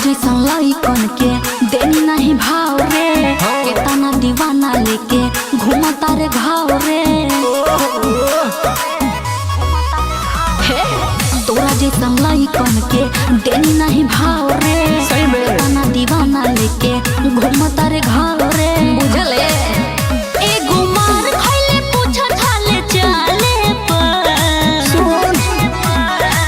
जैसन लइकन के देनी नहीं भाव रे, केतना दीवाना लेके घूमता रे घाव रे। तोरा जैसन लइकन के देनी नहीं भाव रे, केतना दीवाना लेके घूमता रे घाव रे। बुझले एगो मार खइले पूछ ठाले चाले पर सुन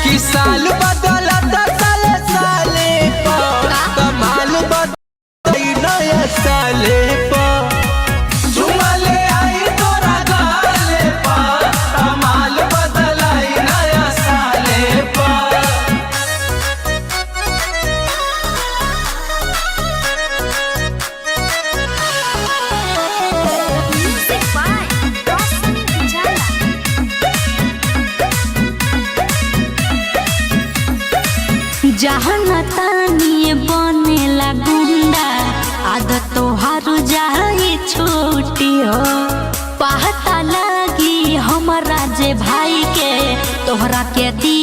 कि साल बदलता साले साले पर कमाल बदल नया साले पर झुमले आई तोरा गाले पर कमाल बदलाई नया साले पर। जहाँ तानी बनेला गुंडा आदत तोहार जाए छोटी हो। पता लगी हमारा जे भाई के तोहरा के दी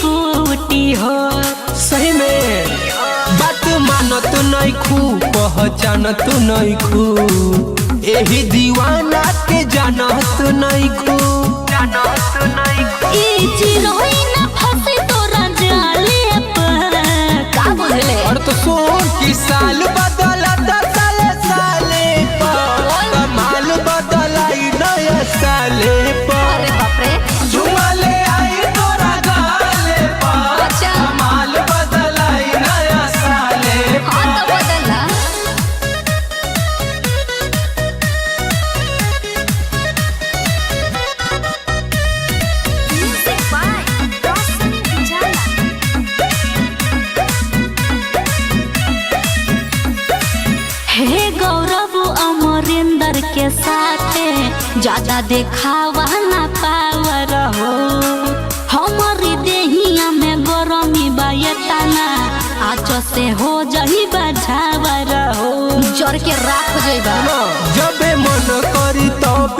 कुटी हो। सही में बात मानत नहीं खू पहचानत नहीं खू एही दीवाना के जानत नहीं खू ई चिरोई ना फंसे तोरा जाले पर का बुझले। और तो सुन कि साल बदलता साले साले पर कमाल बदलाई नया साले पर। अरे बाप रे झुमले आई तोरा गाले पर अच्छा। कमाल बदलाई नया साले पर। हाँ तो बदला हे गौरव अमरिंदर के साथे ज्यादा देखावा ना पावर हो। हमारी देहिया में गरमी बायताना आज से हो जही बझावर हो। जर के राख जेबा जबे मन करी तब